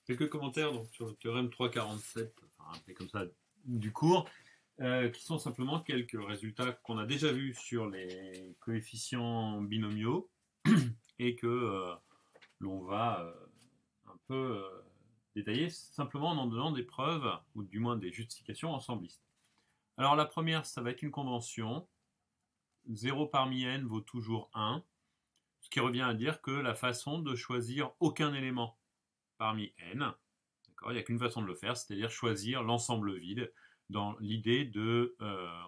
Quelques commentaires donc, sur le théorème 347, enfin appelé comme ça, du cours, qui sont simplement quelques résultats qu'on a déjà vus sur les coefficients binomiaux et que l'on va un peu détailler simplement en donnant des preuves, ou du moins des justifications ensemblistes. Alors la première, ça va être une convention. 0 parmi n vaut toujours 1, ce qui revient à dire que la façon de choisir aucun élément parmi n, il n'y a qu'une façon de le faire, c'est-à-dire choisir l'ensemble vide, dans l'idée de,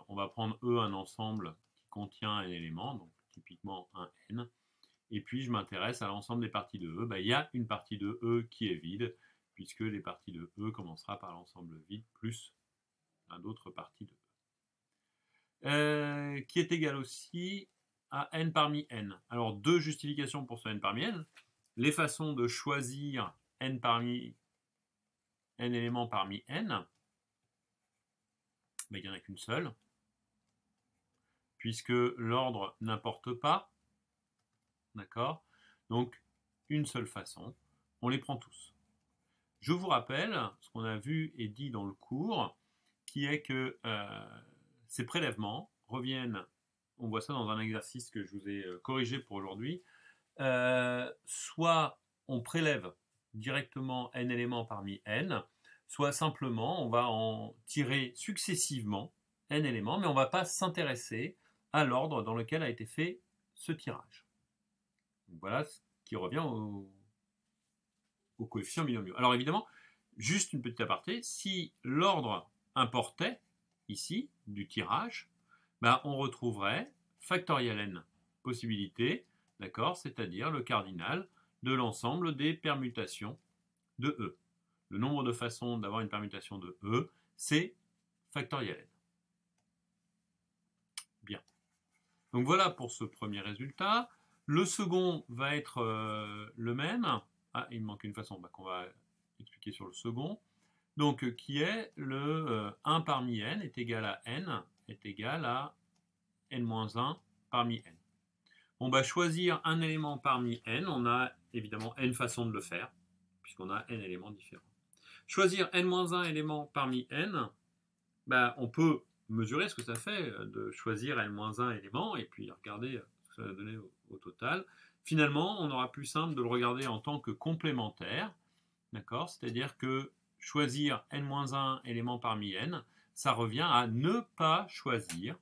on va prendre E un ensemble qui contient un élément, donc typiquement un n, et puis je m'intéresse à l'ensemble des parties de E, il y a une partie de E qui est vide, puisque les parties de E commencera par l'ensemble vide plus d'autres parties de E. Qui est égal aussi à n parmi n. Alors deux justifications pour ce n parmi n. Les façons de choisir n éléments parmi n, il n'y en a qu'une seule, puisque l'ordre n'importe pas, d'accord? Donc, une seule façon, on les prend tous. Je vous rappelle ce qu'on a vu et dit dans le cours, qui est que ces prélèvements reviennent, on voit ça dans un exercice que je vous ai corrigé pour aujourd'hui, soit on prélève directement n éléments parmi n, soit simplement on va en tirer successivement n éléments, mais on ne va pas s'intéresser à l'ordre dans lequel a été fait ce tirage. Donc voilà ce qui revient au coefficient binomiaux. Alors évidemment, juste une petite aparté, si l'ordre importait ici du tirage, on retrouverait factoriel n possibilités, d'accord, c'est-à-dire le cardinal de l'ensemble des permutations de E. Le nombre de façons d'avoir une permutation de E, c'est factoriel n. Bien. Donc voilà pour ce premier résultat. Le second va être le même. Ah, il me manque une façon qu'on va expliquer sur le second. Donc, qui est le 1 parmi n est égal à n est égal à n-1 parmi n. Bon, choisir un élément parmi n, on a évidemment n façons de le faire, puisqu'on a n éléments différents. Choisir n-1 éléments parmi n, on peut mesurer ce que ça fait de choisir n-1 éléments et puis regarder ce que ça va donner au total. Finalement, on aura plus simple de le regarder en tant que complémentaire, d'accord? C'est-à-dire que choisir n-1 éléments parmi n, ça revient à ne pas choisir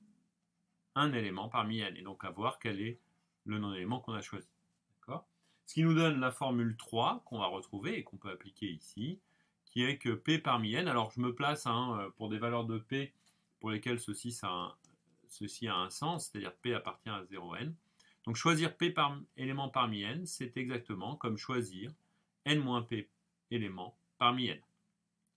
un élément parmi n, et donc à voir quel est le non-élément qu'on a choisi. D'accord? Ce qui nous donne la formule 3 qu'on va retrouver et qu'on peut appliquer ici, qui est que P parmi n, alors je me place pour des valeurs de P pour lesquelles ceci a un sens, c'est-à-dire P appartient à 0n. Donc choisir P élément parmi n, c'est exactement comme choisir n-P éléments parmi n.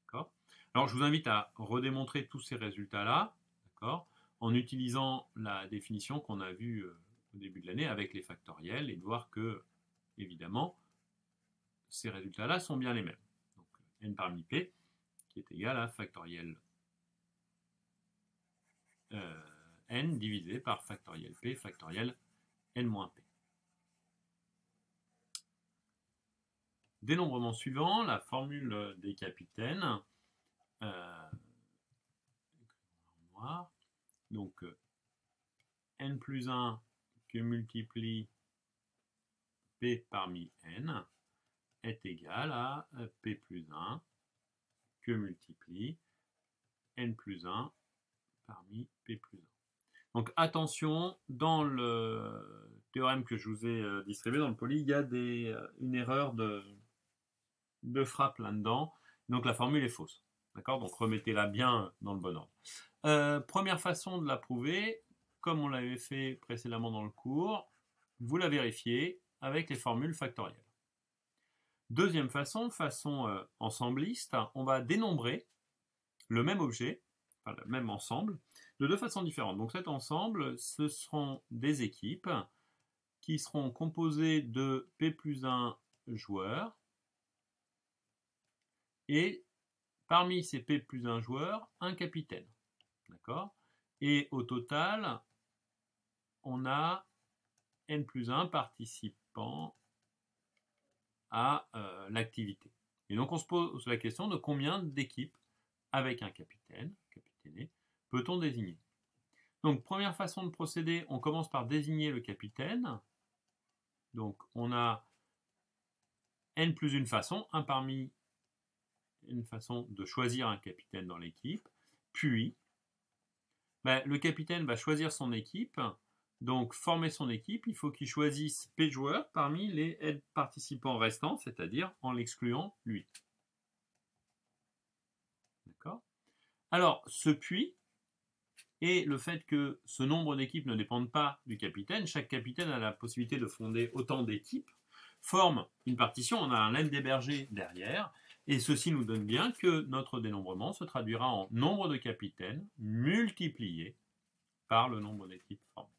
D'accord? Alors je vous invite à redémontrer tous ces résultats-là, d'accord, en utilisant la définition qu'on a vue au début de l'année avec les factoriels, et de voir que, évidemment, ces résultats-là sont bien les mêmes. Donc n parmi p, qui est égal à factoriel n divisé par factoriel p factoriel n-p. Dénombrement suivant, la formule des capitaines. Donc n plus 1 que multiplie p parmi n est égal à p plus 1 que multiplie n plus 1 parmi p plus 1. Donc attention, dans le théorème que je vous ai distribué dans le poly, il y a une erreur de frappe là-dedans. Donc la formule est fausse. D'accord? Donc remettez-la bien dans le bon ordre. Première façon de la prouver, comme on l'avait fait précédemment dans le cours, vous la vérifiez avec les formules factorielles. Deuxième façon ensembliste, on va dénombrer le même objet, enfin le même ensemble, de deux façons différentes. Donc cet ensemble, ce seront des équipes qui seront composées de P plus 1 joueurs, et parmi ces P plus 1 joueurs, un capitaine. D'accord? Et au total, on a n plus 1 participants à l'activité. Et donc on se pose la question de combien d'équipes avec un capitaine, capitaine, peut-on désigner. Donc première façon de procéder, on commence par désigner le capitaine. Donc on a n plus une façon, une façon de choisir un capitaine dans l'équipe. Puis, le capitaine va choisir son équipe. Donc, former son équipe, il faut qu'il choisisse P joueurs parmi les N participants restants, c'est-à-dire en l'excluant lui. D'accord ? Alors, ce puis et le fait que ce nombre d'équipes ne dépendent pas du capitaine, chaque capitaine a la possibilité de fonder autant d'équipes, forme une partition, on a un N d'hébergé derrière, et ceci nous donne bien que notre dénombrement se traduira en nombre de capitaines multiplié par le nombre d'équipes formées.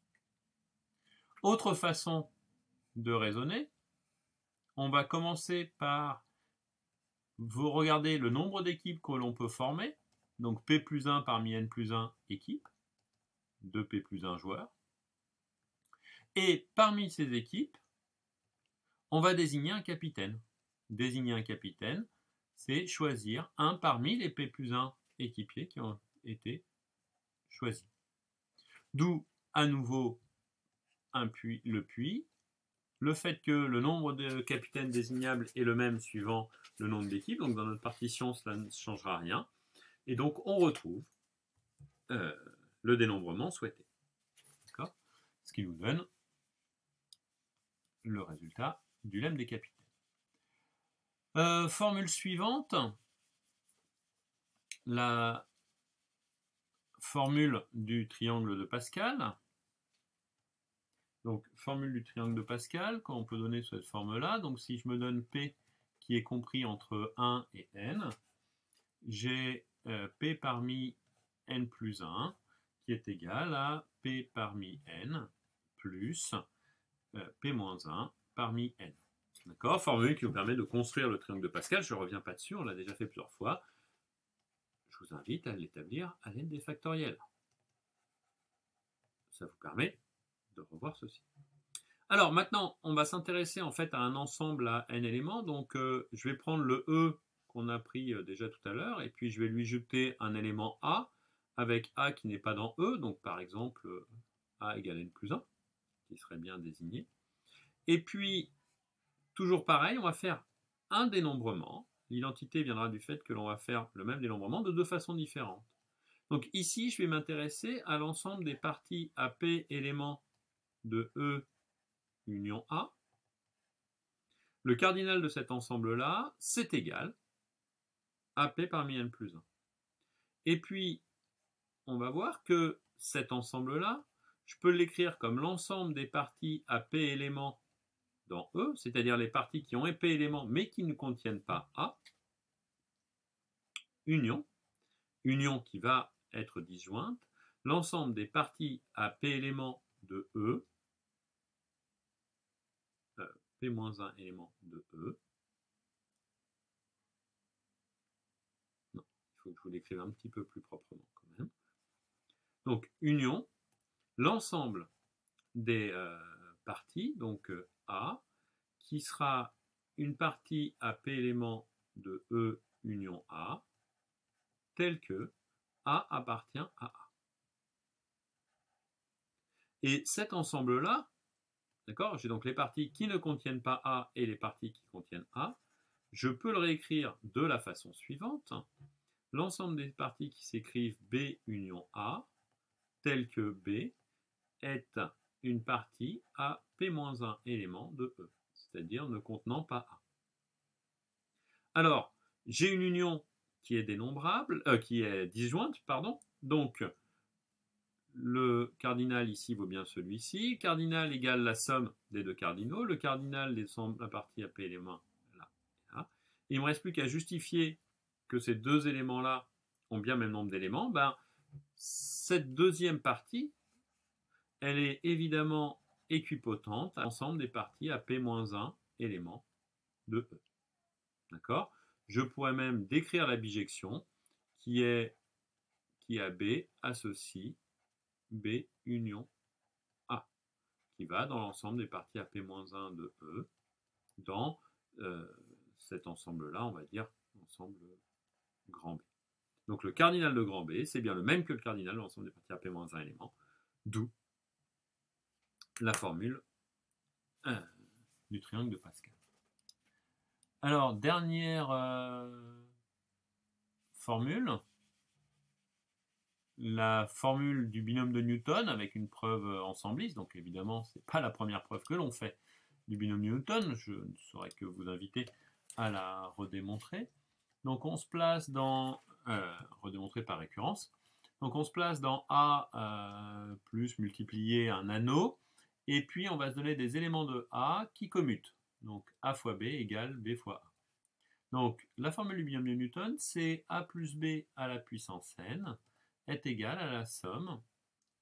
Autre façon de raisonner, on va commencer par vous regarder le nombre d'équipes que l'on peut former, donc P plus 1 parmi N plus 1 équipes, de P plus 1 joueurs, et parmi ces équipes, on va désigner un capitaine. Désigner un capitaine, c'est choisir un parmi les P plus 1 équipiers qui ont été choisis. D'où, à nouveau, le puis, le fait que le nombre de capitaines désignables est le même suivant le nombre d'équipes. Donc dans notre partition, cela ne changera rien. Et donc on retrouve le dénombrement souhaité. D'accord ? Ce qui nous donne le résultat du lemme des capitaines. Formule suivante, la formule du triangle de Pascal. Donc, formule du triangle de Pascal, qu'on peut donner cette forme-là. Donc, si je me donne P qui est compris entre 1 et N, j'ai P parmi N plus 1 qui est égal à P parmi N plus P moins 1 parmi N. D'accord ? Formule qui nous permet de construire le triangle de Pascal. Je ne reviens pas dessus, on l'a déjà fait plusieurs fois. Je vous invite à l'établir à l'aide des factoriels. Ça vous permet de revoir ceci. Alors maintenant, on va s'intéresser en fait à un ensemble à n éléments. Donc je vais prendre le E qu'on a pris déjà tout à l'heure et puis je vais lui jeter un élément A avec A qui n'est pas dans E. Donc par exemple A égale n plus 1, qui serait bien désigné. Et puis, toujours pareil, on va faire un dénombrement. L'identité viendra du fait que l'on va faire le même dénombrement de deux façons différentes. Donc ici, je vais m'intéresser à l'ensemble des parties à P éléments de E union A. Le cardinal de cet ensemble-là, c'est égal à P parmi N plus 1. Et puis, on va voir que cet ensemble-là, je peux l'écrire comme l'ensemble des parties à P éléments dans E, c'est-à-dire les parties qui ont P éléments mais qui ne contiennent pas A, union qui va être disjointe, l'ensemble des parties à P éléments de E, P-1 élément de E. Non, il faut que je vous l'écrive un petit peu plus proprement quand même. Donc, union, l'ensemble des parties, donc A, qui sera une partie à P élément de E union A, telle que A appartient à A. Et cet ensemble-là, d'accord, j'ai donc les parties qui ne contiennent pas A et les parties qui contiennent A, je peux le réécrire de la façon suivante. L'ensemble des parties qui s'écrivent B union A, telle que B est une partie à P-1 élément de E, c'est-à-dire ne contenant pas A. Alors, j'ai une union qui est dénombrable, qui est disjointe, pardon, donc le cardinal ici vaut bien celui-ci. Cardinal égale la somme des deux cardinaux. Le cardinal descend la partie à P éléments là et là. Et il ne me reste plus qu'à justifier que ces deux éléments-là ont bien le même nombre d'éléments. Cette deuxième partie, elle est évidemment équipotente à l'ensemble des parties à P-1 éléments de E. D'accord ? Je pourrais même décrire la bijection qui à B associe B union A, qui va dans l'ensemble des parties à P-1 de E, dans cet ensemble-là, on va dire ensemble grand B. Donc le cardinal de grand B, c'est bien le même que le cardinal de l'ensemble des parties AP-1 éléments, d'où la formule du triangle de Pascal. Alors, dernière formule, la formule du binôme de Newton avec une preuve ensembliste. Donc évidemment, ce n'est pas la première preuve que l'on fait du binôme de Newton. Je ne saurais que vous inviter à la redémontrer. Donc on se place dans, redémontrer par récurrence, donc on se place dans A plus multiplier un anneau, et puis on va se donner des éléments de A qui commutent. Donc A fois B égale B fois A. Donc la formule du binôme de Newton, c'est A plus B à la puissance n est égale à la somme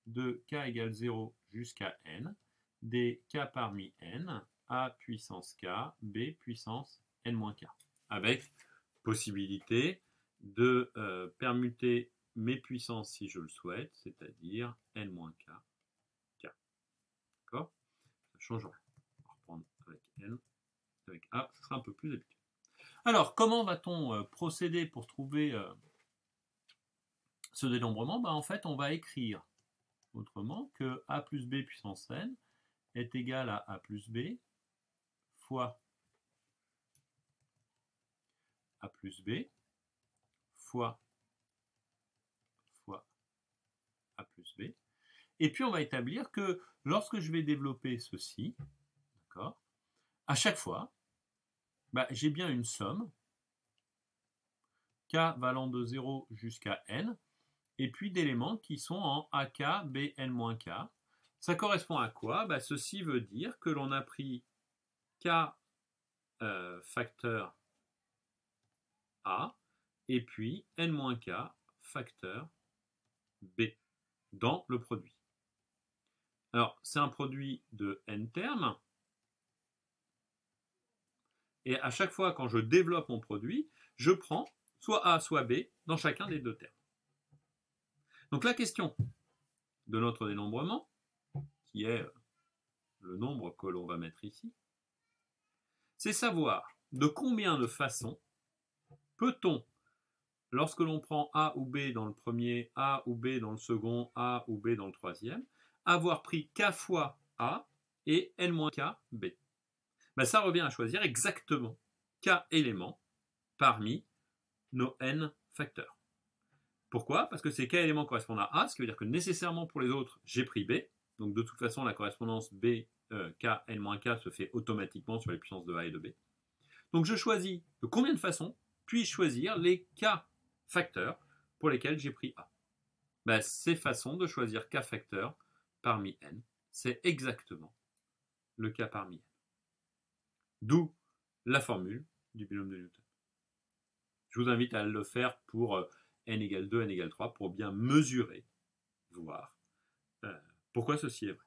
de k égale 0 jusqu'à n des k parmi n, A puissance k, B puissance n moins k, avec possibilité de permuter mes puissances si je le souhaite, c'est-à-dire n-k, k. D'accord? Ça change rien. On va reprendre avec n, avec a, ce sera un peu plus habituel. Alors, comment va-t-on procéder pour trouver ce dénombrement? En fait, on va écrire autrement que a plus b puissance n est égal à a plus b fois a plus b fois a plus b. Et puis on va établir que lorsque je vais développer ceci, d'accord, à chaque fois, j'ai bien une somme k valant de 0 jusqu'à n, et puis d'éléments qui sont en ak, bn-k. Ça correspond à quoi? Ceci veut dire que l'on a pris k facteur a, et puis n-k facteur b dans le produit. Alors, c'est un produit de n termes, et à chaque fois quand je développe mon produit, je prends soit A, soit B dans chacun des deux termes. Donc la question de notre dénombrement, qui est le nombre que l'on va mettre ici, c'est savoir de combien de façons peut-on, lorsque l'on prend A ou B dans le premier, A ou B dans le second, A ou B dans le troisième, avoir pris K fois A et N-K B. Ça revient à choisir exactement K éléments parmi nos N facteurs. Pourquoi? Parce que ces K éléments correspondent à A, ce qui veut dire que nécessairement pour les autres, j'ai pris B. Donc de toute façon, la correspondance B, K, N-K se fait automatiquement sur les puissances de A et de B. Donc je choisis de combien de façons puis-je choisir les K facteurs pour lesquels j'ai pris A. Ces façons de choisir K facteurs parmi N, c'est exactement le K parmi N. D'où la formule du binôme de Newton. Je vous invite à le faire pour n égale 2, n égale 3, pour bien mesurer, voir pourquoi ceci est vrai.